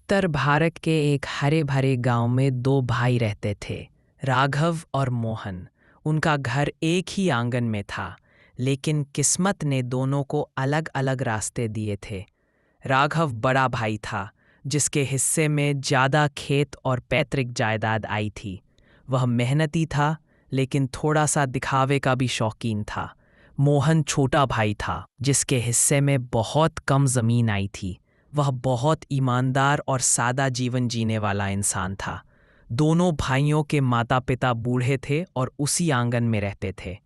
उत्तर भारत के एक हरे भरे गांव में दो भाई रहते थे, राघव और मोहन। उनका घर एक ही आंगन में था, लेकिन किस्मत ने दोनों को अलग अलग रास्ते दिए थे। राघव बड़ा भाई था, जिसके हिस्से में ज़्यादा खेत और पैतृक जायदाद आई थी। वह मेहनती था, लेकिन थोड़ा सा दिखावे का भी शौकीन था। मोहन छोटा भाई था, जिसके हिस्से में बहुत कम ज़मीन आई थी। वह बहुत ईमानदार और सादा जीवन जीने वाला इंसान था। दोनों भाइयों के माता पिता बूढ़े थे और उसी आंगन में रहते थे।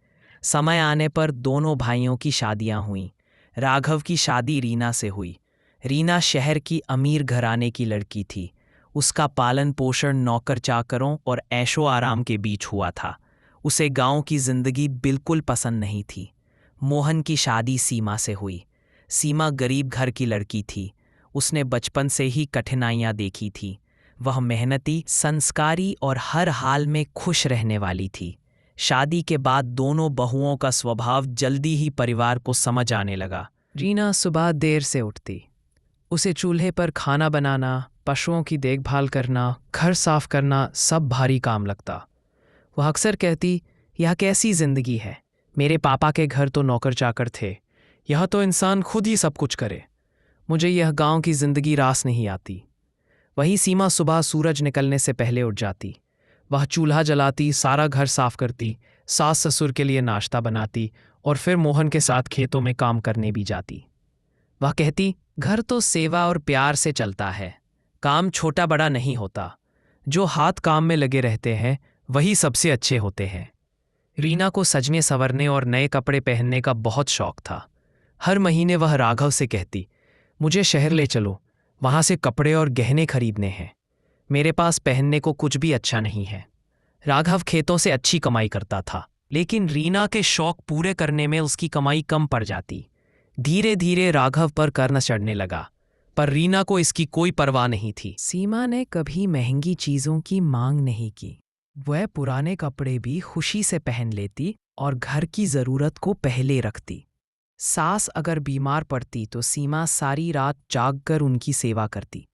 समय आने पर दोनों भाइयों की शादियां हुईं। राघव की शादी रीना से हुई। रीना शहर की अमीर घराने की लड़की थी। उसका पालन पोषण नौकर चाकरों और ऐशो आराम के बीच हुआ था। उसे गांव की जिंदगी बिल्कुल पसंद नहीं थी। मोहन की शादी सीमा से हुई। सीमा गरीब घर की लड़की थी। उसने बचपन से ही कठिनाइयां देखी थी। वह मेहनती, संस्कारी और हर हाल में खुश रहने वाली थी। शादी के बाद दोनों बहुओं का स्वभाव जल्दी ही परिवार को समझ आने लगा। रीना सुबह देर से उठती। उसे चूल्हे पर खाना बनाना, पशुओं की देखभाल करना, घर साफ करना सब भारी काम लगता। वह अक्सर कहती, यह कैसी जिंदगी है। मेरे पापा के घर तो नौकर चाकर थे, यह तो इंसान खुद ही सब कुछ करे। मुझे यह गांव की जिंदगी रास नहीं आती। वही सीमा सुबह सूरज निकलने से पहले उठ जाती। वह चूल्हा जलाती, सारा घर साफ करती, सास ससुर के लिए नाश्ता बनाती और फिर मोहन के साथ खेतों में काम करने भी जाती। वह कहती, घर तो सेवा और प्यार से चलता है, काम छोटा बड़ा नहीं होता। जो हाथ काम में लगे रहते हैं वही सबसे अच्छे होते हैं। रीना को सजने संवरने और नए कपड़े पहनने का बहुत शौक था। हर महीने वह राघव से कहती, मुझे शहर ले चलो, वहां से कपड़े और गहने खरीदने हैं। मेरे पास पहनने को कुछ भी अच्छा नहीं है। राघव खेतों से अच्छी कमाई करता था, लेकिन रीना के शौक पूरे करने में उसकी कमाई कम पड़ जाती। धीरे धीरे राघव पर कर्न चढ़ने लगा, पर रीना को इसकी कोई परवाह नहीं थी। सीमा ने कभी महंगी चीजों की मांग नहीं की। वह पुराने कपड़े भी खुशी से पहन लेती और घर की जरूरत को पहले रखती। सास अगर बीमार पड़ती तो सीमा सारी रात जागकर उनकी सेवा करती।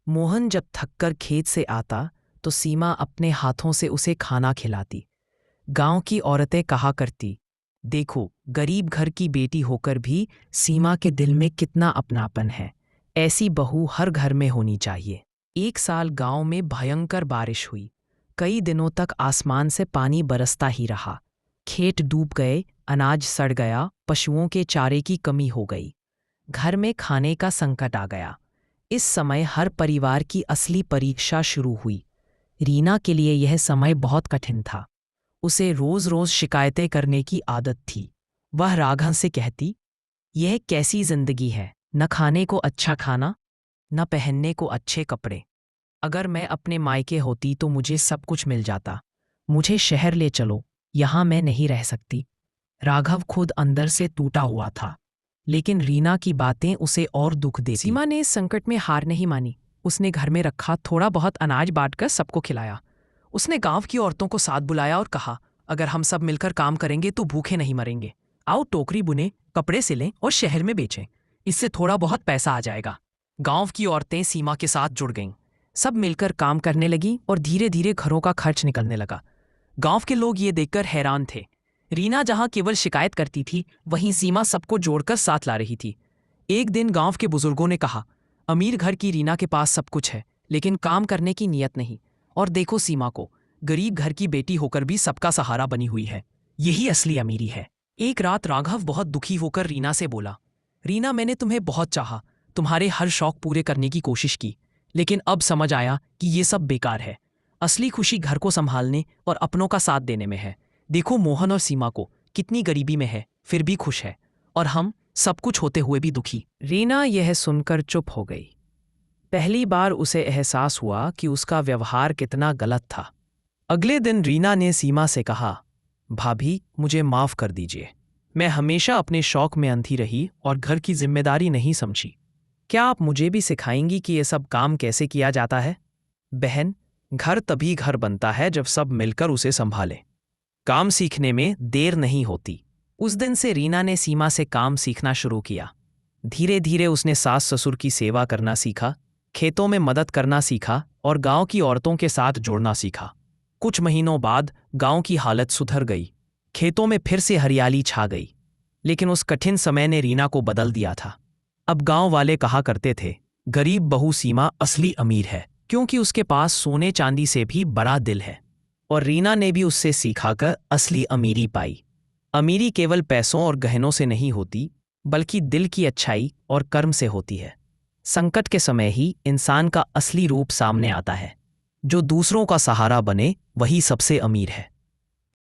मोहन जब थककर खेत से आता तो सीमा अपने हाथों से उसे खाना खिलाती। गांव की औरतें कहा करती, देखो, गरीब घर की बेटी होकर भी सीमा के दिल में कितना अपनापन है। ऐसी बहू हर घर में होनी चाहिए। एक साल गांव में भयंकर बारिश हुई। कई दिनों तक आसमान से पानी बरसता ही रहा। खेत डूब गए, अनाज सड़ गया, पशुओं के चारे की कमी हो गई। घर में खाने का संकट आ गया। इस समय हर परिवार की असली परीक्षा शुरू हुई। रीना के लिए यह समय बहुत कठिन था। उसे रोज रोज शिकायतें करने की आदत थी। वह राघव से कहती, यह कैसी जिंदगी है, न खाने को अच्छा खाना, न पहनने को अच्छे कपड़े। अगर मैं अपने मायके होती तो मुझे सब कुछ मिल जाता। मुझे शहर ले चलो, यहाँ मैं नहीं रह सकती। राघव खुद अंदर से टूटा हुआ था, लेकिन रीना की बातें उसे और दुख देती। सीमा ने इस संकट में हार नहीं मानी। उसने घर में रखा थोड़ा बहुत अनाज बांटकर सबको खिलाया। उसने गांव की औरतों को साथ बुलाया और कहा, अगर हम सब मिलकर काम करेंगे तो भूखे नहीं मरेंगे। आओ टोकरी बुने, कपड़े सिलें और शहर में बेचें। इससे थोड़ा बहुत पैसा आ जाएगा। गांव की औरतें सीमा के साथ जुड़ गईं। सब मिलकर काम करने लगी और धीरे धीरे घरों का खर्च निकलने लगा। गांव के लोग ये देखकर हैरान थे। रीना जहां केवल शिकायत करती थी, वहीं सीमा सबको जोड़कर साथ ला रही थी। एक दिन गांव के बुजुर्गों ने कहा, अमीर घर की रीना के पास सब कुछ है, लेकिन काम करने की नीयत नहीं। और देखो सीमा को, गरीब घर की बेटी होकर भी सबका सहारा बनी हुई है। यही असली अमीरी है। एक रात राघव बहुत दुखी होकर रीना से बोला, रीना, मैंने तुम्हें बहुत चाहा, तुम्हारे हर शौक पूरे करने की कोशिश की, लेकिन अब समझ आया कि ये सब बेकार है। असली खुशी घर को संभालने और अपनों का साथ देने में है। देखो मोहन और सीमा को, कितनी गरीबी में है फिर भी खुश है, और हम सब कुछ होते हुए भी दुखी। रीना यह सुनकर चुप हो गई। पहली बार उसे एहसास हुआ कि उसका व्यवहार कितना गलत था। अगले दिन रीना ने सीमा से कहा, भाभी, मुझे माफ कर दीजिए। मैं हमेशा अपने शौक में अंधी रही और घर की जिम्मेदारी नहीं समझी। क्या आप मुझे भी सिखाएंगी कि ये सब काम कैसे किया जाता है? बहन, घर तभी घर बनता है जब सब मिलकर उसे संभालें। काम सीखने में देर नहीं होती। उस दिन से रीना ने सीमा से काम सीखना शुरू किया। धीरे धीरे उसने सास ससुर की सेवा करना सीखा, खेतों में मदद करना सीखा और गांव की औरतों के साथ जुड़ना सीखा। कुछ महीनों बाद गांव की हालत सुधर गई। खेतों में फिर से हरियाली छा गई। लेकिन उस कठिन समय ने रीना को बदल दिया था। अब गांव वाले कहा करते थे, गरीब बहू सीमा असली अमीर है, क्योंकि उसके पास सोने चांदी से भी बड़ा दिल है। और रीना ने भी उससे सीखा कर असली अमीरी पाई। अमीरी केवल पैसों और गहनों से नहीं होती, बल्कि दिल की अच्छाई और कर्म से होती है। संकट के समय ही इंसान का असली रूप सामने आता है। जो दूसरों का सहारा बने, वही सबसे अमीर है।